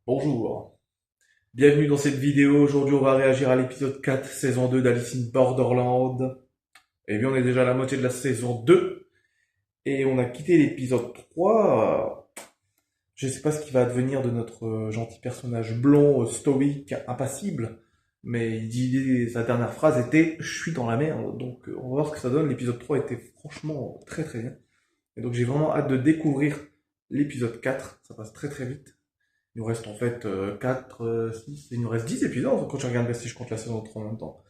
Bonjour, bienvenue dans cette vidéo. Aujourd'hui, on va réagir à l'épisode 4, saison 2 d'Alice in Borderland. Et bien, on est déjà à la moitié de la saison 2 et on a quitté l'épisode 3. Je sais pas ce qui va advenir de notre gentil personnage blond, stoïque, impassible, mais sa dernière phrase était «Je suis dans la merde», donc on va voir ce que ça donne. L'épisode 3 était franchement très très bien. Et donc j'ai vraiment hâte de découvrir l'épisode 4, ça passe très très vite. Il nous reste en fait 4, 6, il nous reste 10 épisodes quand je regarde si je compte la saison 3 en même temps.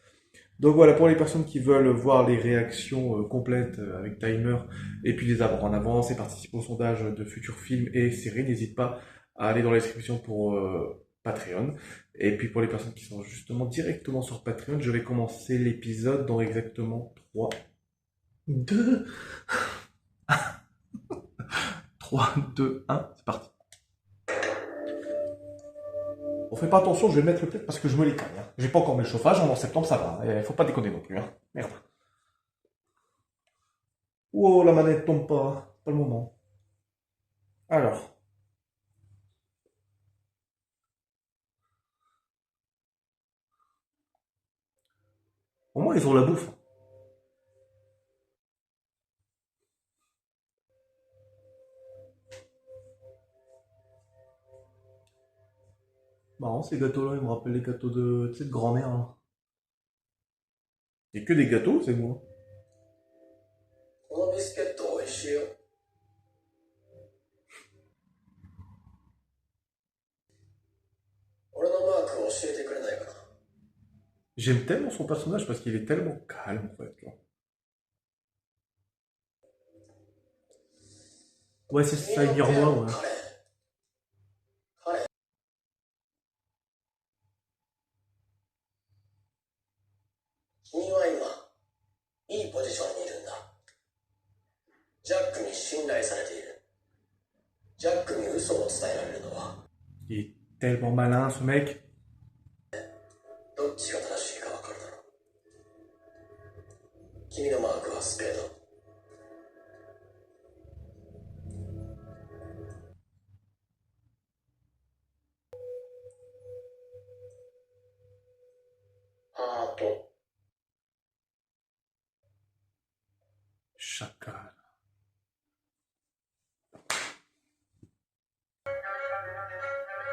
Donc voilà, pour les personnes qui veulent voir les réactions complètes avec timer et puis les avoir en avance et participer au sondage de futurs films et séries, n'hésite pas à aller dans la description pour Patreon. Et puis pour les personnes qui sont justement directement sur Patreon, je vais commencer l'épisode dans exactement 3, 2, 3, 2, 1, c'est parti. On fait pas attention, je vais mettre le plaid parce que je me les caille. Hein. J'ai pas encore mis le chauffage, en septembre ça va. Faut pas déconner non plus. Hein. Merde. Oh, la manette tombe pas. Pas le moment. Alors. Au moins, ils ont la bouffe. Marrant, ces gâteaux-là, ils me rappellent les gâteaux de, tu sais, de grand-mère. Hein. Il y a que des gâteaux, c'est moi. このビスケット美味しいよ。俺のマークを教えてくれないかな。 J'aime tellement son personnage parce qu'il est tellement calme, en fait. Genre. Ouais, c'est ça, ignore-moi, ouais. 彼。彼。君は今、いいポジションにいるんだ。ジャックに信頼されている。ジャックに嘘を伝えられるのは、どっちが正しいか分かるだろう。Il est tellement malin, ce mec. Chacal.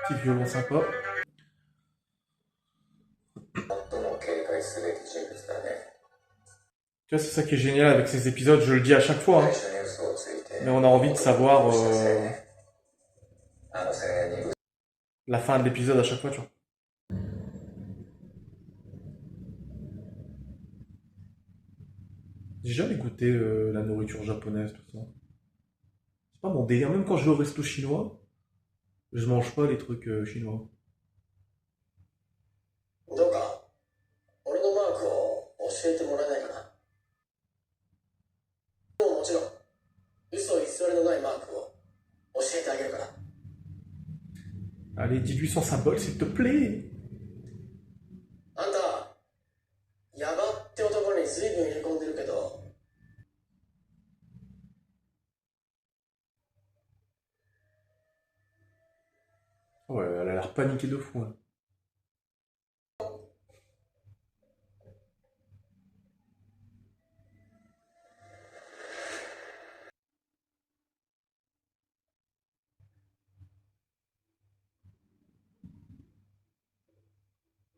Petit violon sympa. ハート。最も警戒すべき人物だね。Tu vois, c'est ça qui est génial avec ces épisodes, je le dis à chaque fois. Hein. Mais on a envie de savoir la fin de l'épisode à chaque fois, tu vois. J'ai jamais goûté la nourriture japonaise, tout ça. C'est pas mon délire. Même quand je vais au resto chinois, je mange pas les trucs chinois. どうか俺のマークを教えてもらえないかな。もちろん、嘘偽りのないマークを教えてあげるから。Allez, dis-lui son symbole, s'il te plaît. あんた、ヤバって男に随分入れ込んでるけど、Ouais, elle a l'air paniquée de fou. Hein.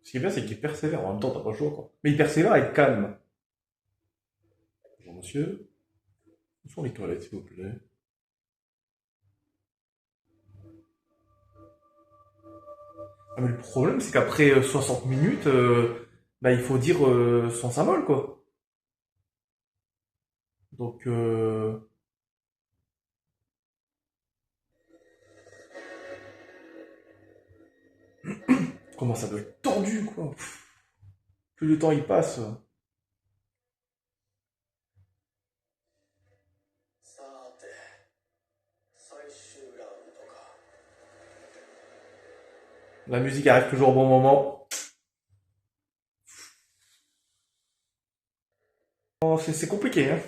Ce qui est bien, c'est qu'il persévère. En même temps, t'as pas le choix, quoi. Mais il persévère à être calme. Bonjour, monsieur. Où sont les toilettes, s'il vous plaît? Ah, mais le problème, c'est qu'après 60 minutes, bah, il faut dire son symbole, quoi. Donc, comment ça doit être tendu, quoi. Pff, plus le temps il passe. さて、最終ラウンドか。La musique arrive toujours au bon moment. Oh, c'est compliqué, hein.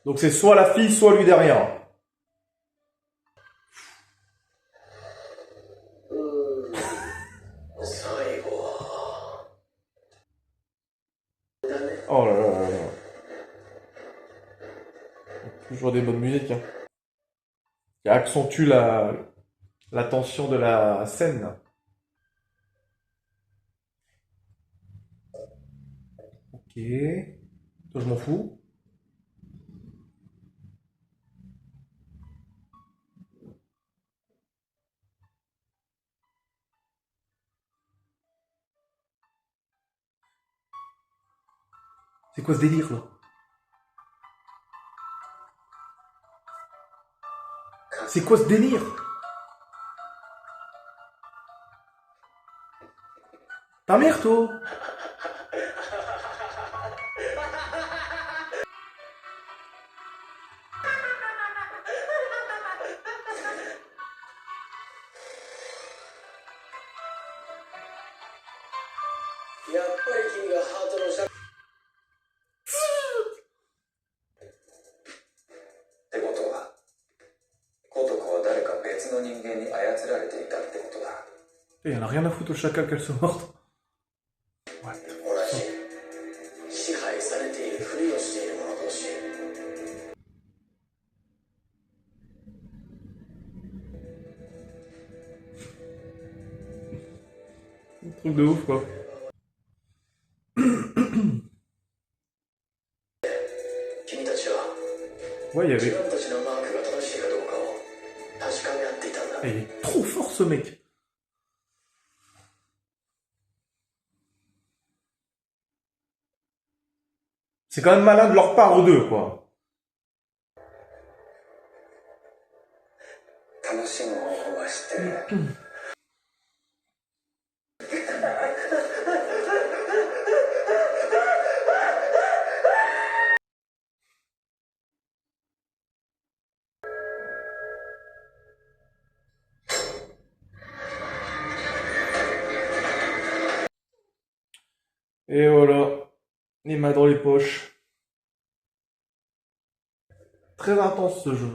Donc c'est soit la fille, soit lui derrière. 最後はだね。 Oh là là là là. Toujours des bonnes musiques, hein. Qui accentue la tension de la scène. Ok. Toi, je m'en fous. C'est quoi ce délire, là? C'est quoi ce délire? Ta mère, toi? やっぱり君がハートのシャってことは、琴子は誰か別の人間に操られていたってことだ。 Il y en a rien à foutre au chacal qu'elle soit morte. 同じ支配されているふりをしている者同士。 Truc de ouf, quoi. 君たちは Ouais, il y 自 avait... 分たちのマークが正しいかどうかを確かめ合っていたんだ。 Il est trop fort, ce mec. C'est quand même malin de leur part aux deux, quoi. 楽しむ方法は知ってる。Et voilà. Les mains dans les poches. Très intense, ce jeu.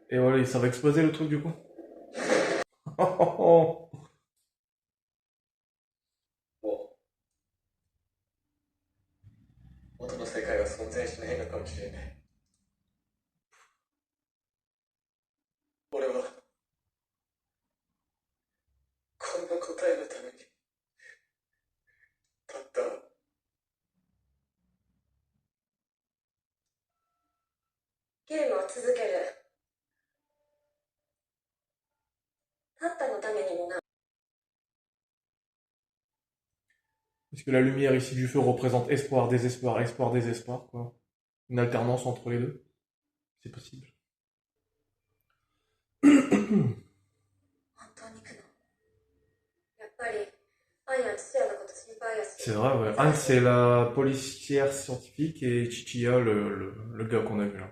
Et voilà, ils savent exploser le truc, du coup. もう元の世界は存在しないのかもしれない。俺はこんな答えのためにたったゲームを続ける。タッタのためにもな。 Parce que la lumière ici du feu représente espoir, désespoir, espoir, désespoir, quoi. Une alternance entre les deux. C'est possible. 本当に行くの？やっぱりアイは父親のこと心配やし。 C'est vrai, ouais. Anne, c'est la policière scientifique et Chichia, le gars qu'on a vu là.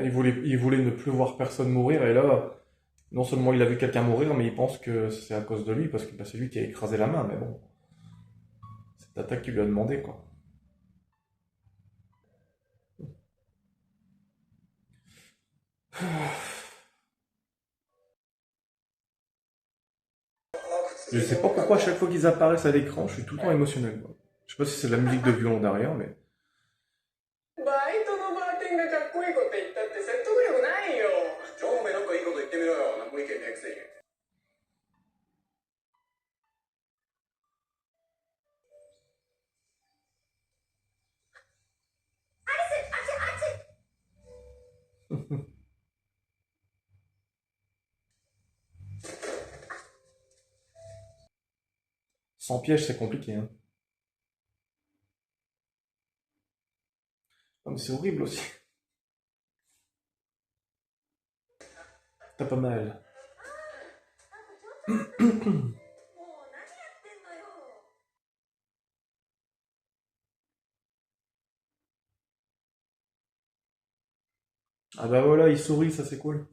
Il voulait ne plus voir personne mourir, et là, non seulement il a vu quelqu'un mourir, mais il pense que c'est à cause de lui, parce que bah, c'est lui qui a écrasé la main, mais bon. C'est Tata qui lui a demandé, quoi. Je sais pas pourquoi à chaque fois qu'ils apparaissent à l'écran, je suis tout le temps émotionnel, quoi. Je sais pas si c'est de la musique de violon derrière, mais... バイトのバーテンがかっこいいこと言ったって説得力ないよ。じゃあお前なんかいいこと言ってみろよ。何も意見ねえくせに。Sans piège, c'est compliqué, hein. Ah, mais c'est horrible aussi. T'as pas mal. もう何やってんのよ。 Ah bah voilà, il sourit, ça c'est cool.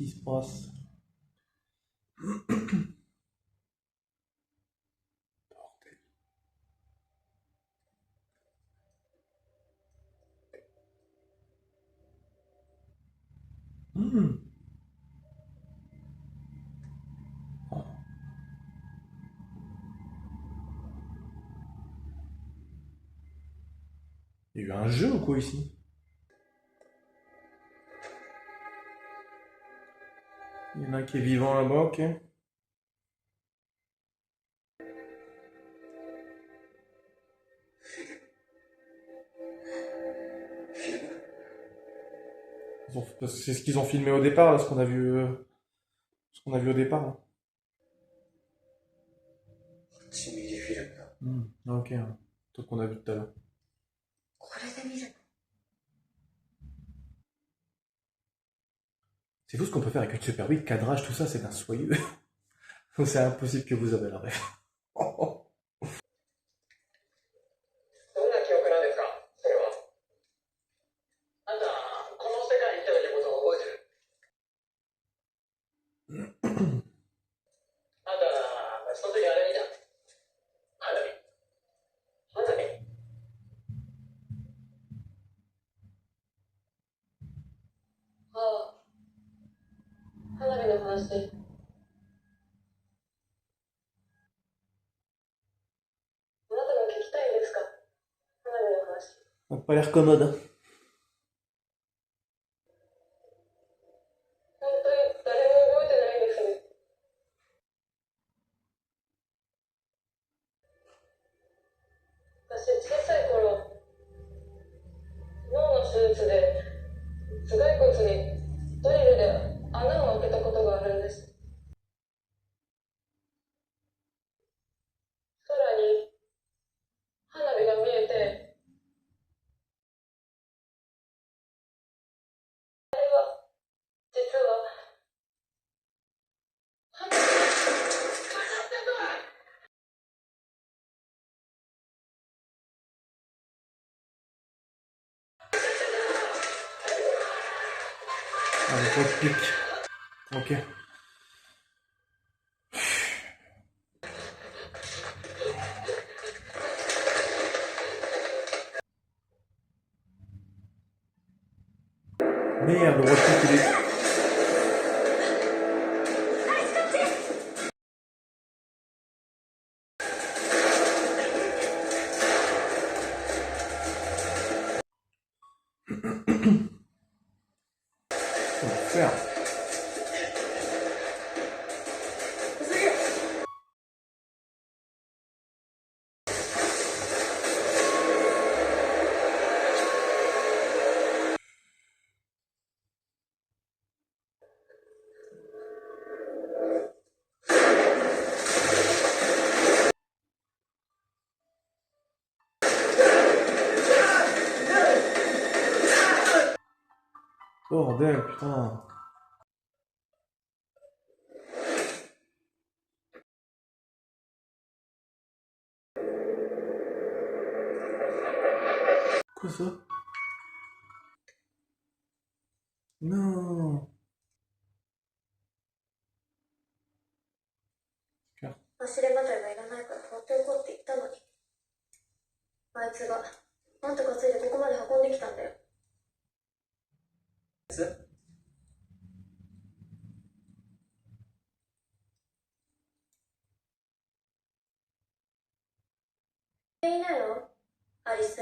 qui se passe? Hmm. Oh. Il y a eu un jeu ou quoi ici? Il y en a un qui est vivant là-bas, ok. Parce que c'est ce qu'ils ont filmé au départ, là, ce qu'on a vu au départ. Là. 8ミリフィルムだ。Ok, hein. Truc qu'on a vu tout à l'heure. これで見るの？ C'est tout ce qu'on peut faire avec une Super 8, cadrage, tout ça, c'est d'un soyeux. C'est impossible que vous avez la rêve. どんな記憶なんですかそれは。あんた、この世界に来た時のことを覚えてるあんた、その時あれ見た花火。花火ああ、花火の話。あなたも聞きたいんですか花火の話。 Ça n'a pas l'air commode. Hein. 本当に誰も覚えてないんですね。私、小さい頃、脳の手術で頭蓋骨にドリルで穴を開けたことがあるんです。空に花火が見えて、あれは実は花火がかかってた。 Allez, pas de pique. Ok. Merde, le road trip, il est... On va faire. Bordel, putain. Quoi ça? Non. 忘れがたりはいらないから放っておこうって言ったのに。あいつが、あんた担いでここまで運んできたんだよ。いないのアリス。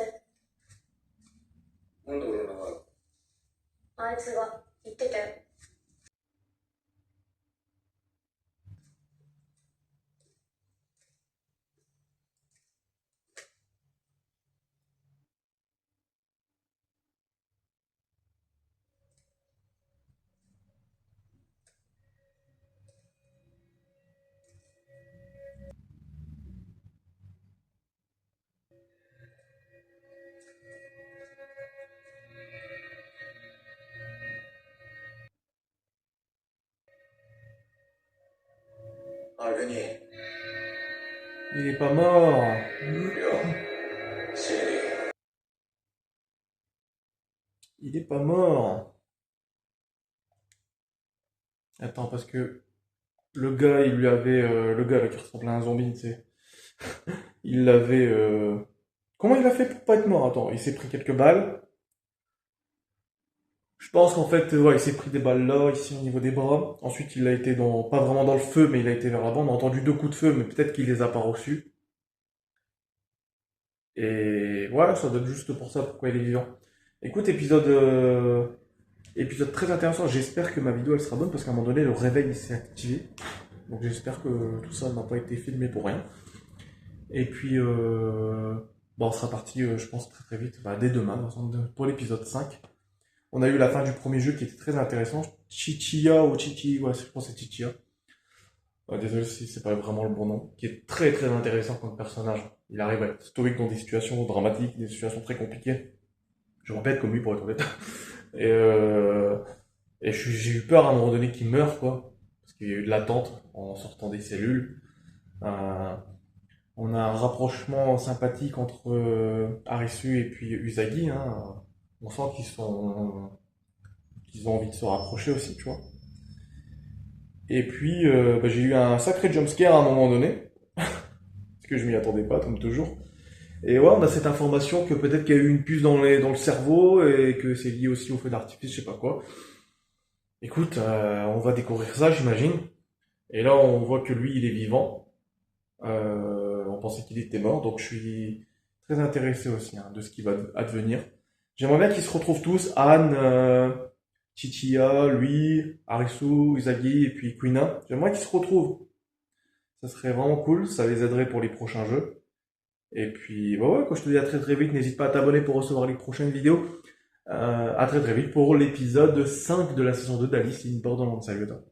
なんで俺の名前をあいつが言ってたよ。あれに Il est pas mort. いやシリ Il est pas mort. Attends, parce que le gars, il lui avait... le gars là qui ressemblait à un zombie, tu sais. Il l'avait... Comment il a fait pour pas être mort? Attends, il s'est pris quelques balles. Je pense qu'en fait, ouais, il s'est pris des balles là, ici au niveau des bras. Ensuite, il a été dans... Pas vraiment dans le feu, mais il a été vers là-bas. On a entendu deux coups de feu, mais peut-être qu'il les a pas reçus. Et voilà, ça donne juste pour ça pourquoi il est vivant. Écoute, épisode très intéressant. J'espère que ma vidéo elle sera bonne parce qu'à un moment donné, le réveil il s'est activé. Donc j'espère que tout ça n'a pas été filmé pour rien. Et puis, bon, on sera parti, je pense, très très vite, bah, dès demain, pour l'épisode 5. On a eu la fin du premier jeu qui était très intéressant. Chichia ou Chichi, ouais, je pense que c'est Chichia. Désolé si c'est pas vraiment le bon nom. Qui est très très intéressant comme personnage. Il arrive à être stoïque dans des situations dramatiques, des situations très compliquées. Je répète comme lui pour être honnête. Et, j'ai eu peur à un moment donné qu'il meure, quoi. Parce qu'il y a eu de l'attente en sortant des cellules. Euh, on a un rapprochement sympathique entre Arisu et puis Usagi, hein. On sent qu'ils ont envie de se rapprocher aussi, tu vois. Et puis, bah, j'ai eu un sacré jumpscare à un moment donné, parce que je m'y attendais pas, comme toujours. Et ouais, on a cette information que peut-être qu'il y a eu une puce dans le cerveau et que c'est lié aussi au feu d'artifice, je sais pas quoi. Écoute, on va découvrir ça, j'imagine. Et là, on voit que lui, il est vivant. On pensait qu'il était mort, donc je suis très intéressé aussi hein, de ce qui va advenir. J'aimerais bien qu'ils se retrouvent tous, Anne, Chichia, lui, Arisu, Usagi et puis Kuina. J'aimerais qu'ils se retrouvent. Ça serait vraiment cool, ça les aiderait pour les prochains jeux. Et puis, bah ouais, quand je te dis à très très vite, n'hésite pas à t'abonner pour recevoir les prochaines vidéos. À très très vite pour l'épisode 5 de la saison 2 d'Alice in Borderland. Salut à toi.